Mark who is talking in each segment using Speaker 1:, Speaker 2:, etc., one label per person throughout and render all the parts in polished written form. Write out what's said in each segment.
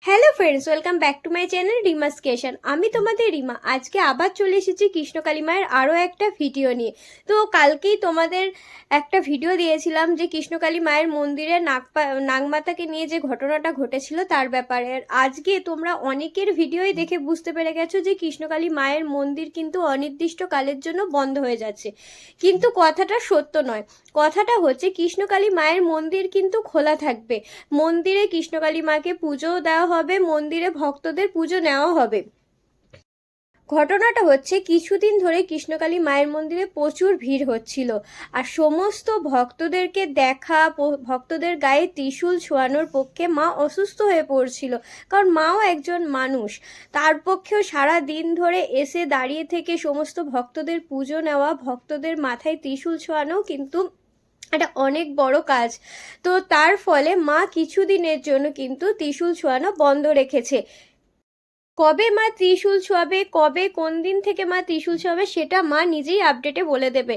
Speaker 1: Hello friends, welcome back to my channel রিমাস creation. আমি তোমাদের রিমা। আজকে আবার চলে এসেছি কৃষ্ণকালী মায়ের আরও একটা ভিডিও নিয়ে। তো কালকেই তোমাদের একটা ভিডিও দিয়েছিলাম যে কৃষ্ণকালী মায়ের মন্দিরে নাগমাতাকে নিয়ে যে ঘটনাটা ঘটেছিল তার ব্যাপারে। আর আজকে তোমরা অনেকের ভিডিওই দেখে বুঝতে পেরে গেছো যে কৃষ্ণকালী মায়ের মন্দির কিন্তু অনির্দিষ্টকালের জন্য বন্ধ হয়ে যাচ্ছে, কিন্তু কথাটা সত্য নয়। কথাটা হচ্ছে কৃষ্ণকালী মায়ের মন্দির কিন্তু খোলা থাকবে। মন্দিরে কৃষ্ণকালী মাকে পুজোও দেওয়া হবে, মন্দিরে ভক্তদের পুজো নেওয়া হবে। ঘটনাটা হচ্ছে কিছুদিন ধরে কৃষ্ণকালী মায়ের মন্দিরে প্রচুর ভিড় হচ্ছিল, আর সমস্ত ভক্তদেরকে দেখা, ভক্তদের গায়ে ত্রিশূল ছোঁয়ানোর পক্ষে মা অসুস্থ হয়ে পড়ছিল, কারণ মাও একজন মানুষ। তার পক্ষেও সারা দিন ধরে এসে দাঁড়িয়ে থেকে সমস্ত ভক্তদের পুজো নেওয়া, ভক্তদের মাথায় ত্রিশূল ছোঁয়ানো কিন্তু এটা অনেক বড় কাজ। তো তার ফলে মা কিছুদিনের জন্য কিন্তু ত্রিশূল ছোঁয়ানো বন্ধ রেখেছে। কবে মা ত্রিশূল ছোঁয়াবে, কবে কোন দিন থেকে মা ত্রিশূল ছোঁয়াবে সেটা মা নিজেই আপডেটে বলে দেবে।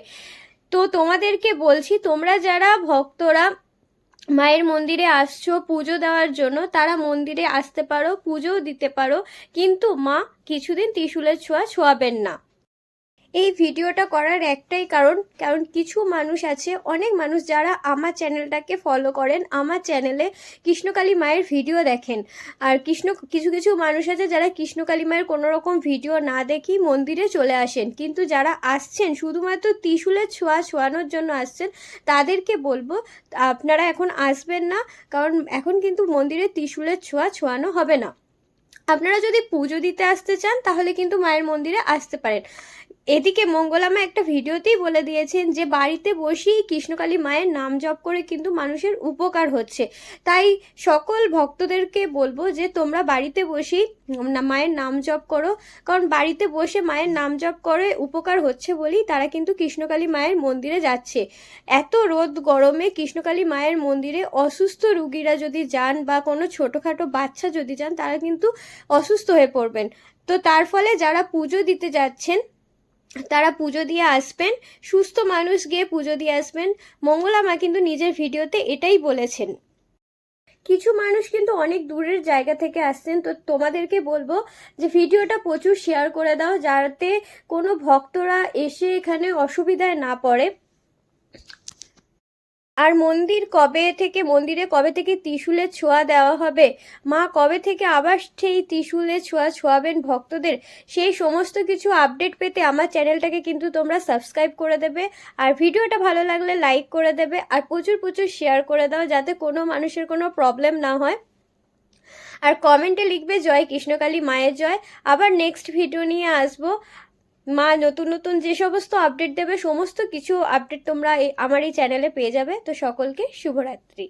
Speaker 1: তো তোমাদেরকে বলছি, তোমরা যারা ভক্তরা মায়ের মন্দিরে আসছো পুজো দেওয়ার জন্য, তারা মন্দিরে আসতে পারো, পুজোও দিতে পারো, কিন্তু মা কিছুদিন ত্রিশূলের ছোঁয়া ছোঁয়াবেন না। এই ভিডিওটা করার একটাই কারণ, কিছু মানুষ আছে, অনেক মানুষ যারা আমার চ্যানেলটাকে ফলো করেন, আমার চ্যানেলে কৃষ্ণকালী মায়ের ভিডিও দেখেন। আর কিছু কিছু মানুষ আছে যারা কৃষ্ণকালী মায়ের কোনো রকম ভিডিও না দেখি মন্দিরে চলে আসেন, কিন্তু যারা আসছেন শুধুমাত্র ত্রিশূলের ছোঁয়া ছোঁয়ানোর জন্য আসছেন, তাদেরকে বলবো আপনারা এখন আসবেন না, কারণ এখন কিন্তু মন্দিরে ত্রিশূলের ছোঁয়া ছোঁয়ানো হবে না। আপনারা যদি পুজো দিতে আসতে চান তাহলে কিন্তু মায়ের মন্দিরে আসতে পারেন। এদিকে মঙ্গলামা একটা ভিডিওতেই বলে দিয়েছেন যে বাড়িতে বসেই কৃষ্ণকালী মায়ের নাম জপ করে কিন্তু মানুষের উপকার হচ্ছে। তাই সকল ভক্তদেরকে বলবো যে তোমরা বাড়িতে বসেই মায়ের নাম জপ করো, কারণ বাড়িতে বসে মায়ের নাম জপ করে উপকার হচ্ছে বলেই তারা কিন্তু কৃষ্ণকালী মায়ের মন্দিরে যাচ্ছে। এত রোদ গরমে কৃষ্ণকালী মায়ের মন্দিরে অসুস্থ রুগীরা যদি যান বা কোনো ছোটোখাটো বাচ্চা যদি যান, তারা কিন্তু অসুস্থ হয়ে পড়বেন। তো তার ফলে যারা পুজো দিতে যাচ্ছেন তারা পুজো দিয়ে আসবেন, সুস্থ মানুষ গিয়ে পুজো দিয়ে আসবেন। মঙ্গলা মা কিন্তু নিজের ভিডিওতে এটাই বলেছেন। কিছু মানুষ কিন্তু অনেক দূরের জায়গা থেকে আসছেন, তো তোমাদেরকে বলবো যে ভিডিওটা প্রচুর শেয়ার করে দাও, যাতে কোনো ভক্তরা এসে এখানে অসুবিধায় না পড়ে। আর মন্দিরে কবে থেকে ত্রিশূলের ছোঁয়া দেওয়া হবে, মা কবে থেকে আবার সেই ত্রিশূলের ছোঁয়া ছোঁয়াবেন ভক্তদের, সেই সমস্ত কিছু আপডেট পেতে আমার চ্যানেলটাকে কিন্তু তোমরা সাবস্ক্রাইব করে দেবে। আর ভিডিওটা ভালো লাগলে লাইক করে দেবে, আর প্রচুর প্রচুর শেয়ার করে দাও, যাতে কোনো মানুষের কোনো প্রবলেম না হয়। আর কমেন্টে লিখবে জয় কৃষ্ণকালী মায়ের জয়। আবার নেক্সট ভিডিও নিয়ে আসবো। মা নতুন নতুন যে সমস্ত আপডেট দেবে, সমস্ত কিছু আপডেট তোমরা আমার এই চ্যানেলে পেয়ে যাবে। তো সকলকে শুভরাত্রি।